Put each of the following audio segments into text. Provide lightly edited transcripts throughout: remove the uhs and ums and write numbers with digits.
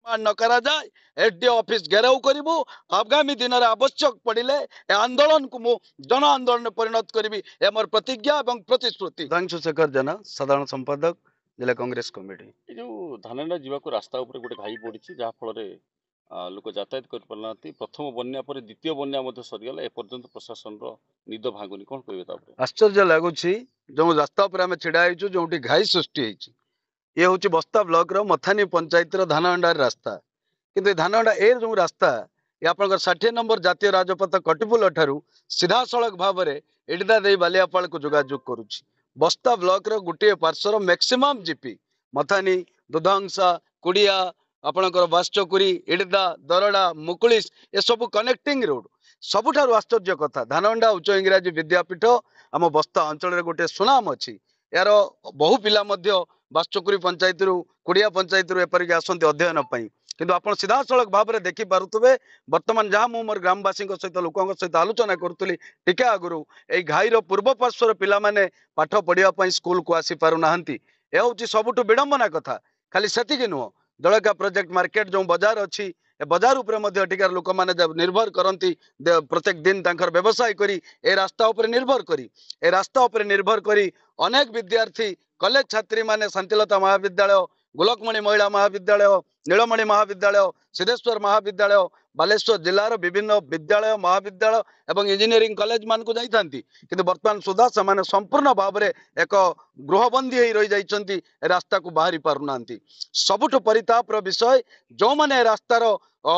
न करा जाए एसडीओ ऑफिस घेराव करिबु आगामी दिन रे आवश्यक पड़िले ए आंदोलन को मु जन आंदोलन परिणत करिबि ए मोर प्रतिज्ञा एवं प्रतिश्रुति। सुधांशु शेखर जेना साधारण संपादक जिला कांग्रेस कमिटी। ये जो धानेडा जीवाको रास्ता ऊपर गोटे घाई पड़ी जहाँ फल लोक यातायात कर पारना प्रथम बन्या पर द्वितीय बन्या सरीगला एपर्यंत प्रशासन निद भांगुनी कौन कहे आश्चर्य लगुच जो रास्ता पर आम छिड़ा जो घाई सृष्टि ये हूँ बस्ता ब्लॉक रो मथानी पंचायत धानहंडार रास्ता किंतु धानहंडा ए जो रास्ता ये आप 60 नंबर जातीय राजपथ कटिपुल ठारू सीधा सड़क भाव में इडदा दे बालियापाल को जोगाजोग करुच्ची। बस्ता ब्लॉक रो गोटे पार्श्वर मैक्सिमम जीपी मथानी दुधांसा कुड़िया आपणकर बासचकुरी इडदा दरड़ा मुकुलिस ये सब कनेक्टिंग रोड सबुठारु आश्चर्य कथा धानहंडा उच्च इंग्राजी विद्यापीठ आम बस्ता अंचल गोटे सुनाम अच्छी यार बहु पिला बासचकुरी पंचायत कुड़िया पंचायत एपरिक आसती अध्ययन किंतु आप सीधा सड़क भाव में देखी पारुवे बर्तमान जहाँ मुझ मोर ग्रामवासी सहित लोकों सहित आलोचना करुली टिके आगु ये घाईर पूर्व पार्श्वर पिलाने पाठ पढ़ाई स्कूल को आसी पारना यह हूँ सबुठ विडंबना कथा खाली से नुह दड़का प्रोजेक्ट मार्केट जो बजार अच्छी बजार उपरे लोक मैंने निर्भर करती प्रत्येक दिन व्यवसाय करी ए रास्ता उपर निर्भर करी ए रास्ता उपर निर्भर करी अनेक विद्यार्थी कॉलेज छात्री माने शांतिलता महाविद्यालय गोलकमणि महिला महाविद्यालय नीलमणि महाविद्यालय सिद्धेश्वर महाविद्यालय बालेश्वर जिलार विभिन्न विद्यालय महाविद्यालय एवं इंजीनियरिंग कॉलेज मान को जाइथांती किंतु वर्तमान सुधा से संपूर्ण भाव में एक गृहबंदी हो रही जाइछंती रास्ता को बाहरी पारुनांती। सबुठ परितापर विषय जो माने रास्तार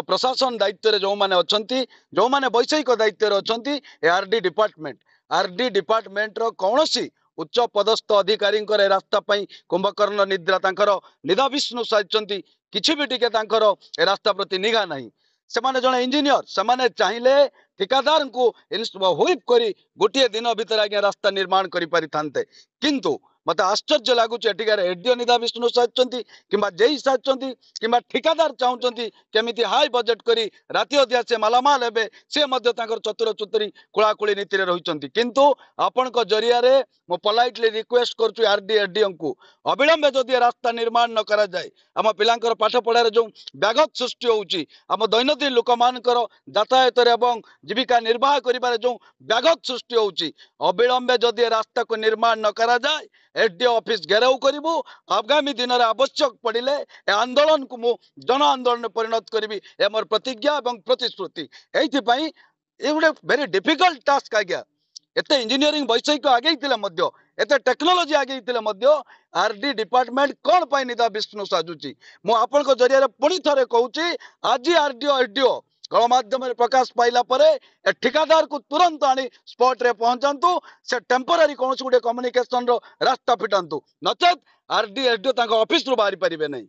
प्रशासन दायित्व जो माने अछंती जो माने वैषयिक दायित्व अछंती आरडी डिपार्टमेंट रो कौनसी उच्च पदस्थ अधिकारी रास्ता कुंभकर्ण निद्रा निदा विष्णु साजिंट किसी भी टिके रास्ता प्रति निघा नहीं से माने जने इंजीनियर से माने चाहिए ठिकादार को व्हिप करी गोटे दिन भीतर आज्ञा रास्ता निर्माण करि पारि थांते किंतु मत आश्चर्य लगुच एटिकार एडीओ निदा विष्णु साजिंट किंबा जेई साजिंट किंबा ठिकादार चाहूँगी केमिति हाई बजेट करी राति अध्या से मालामाल हेबे से मध्य चतुर चतुरी कुलाकुली नीति रही किंतु आपण जरिया मो पोलाइटली रिक्वेस्ट करुछु आरडी एडीओ को अविलंबे जदि रास्ता निर्माण न करा जाए आम पिलांकर पाठ पढ़ार जो व्याघात सृष्टि होउची आम दैनंदिन लोक मानकर यातायात एवं जीविका निर्वाह करिबारे जो व्याघात सृष्टि होउची अविलंबे जदि रास्ता को निर्माण न करा जाए एसडीओ ऑफिस घेराव करिबु आगामी दिन रे आवश्यक पड़िले ए आंदोलन को मु जन आंदोलन परिणत करिबि ए मोर प्रतिज्ञा एवं प्रतिश्रुति। एथि पई ए गुडे वेरी डिफिकल्ट टास्क आज्ञा एते इंजीनियरिंग वैषयिक आगे एते टेक्नोलोजी आगे आरडी डिपार्टमेंट कौन पाई निदा विष्णु साजुची मु आपण को जरिया पुणी थरे कहूची आज आरडीओ एसडीओ गणमाध्यम प्रकाश पाइला परे ए ठिकादार को तुरंत आनी स्पॉट रे पहुंचातु से टेम्पररी कौन गोटे कम्युनिकेशन रो रास्ता फिटातु नचेत आरडी एसडीओ ऑफिस रु बाहरी पारिबे नहीं।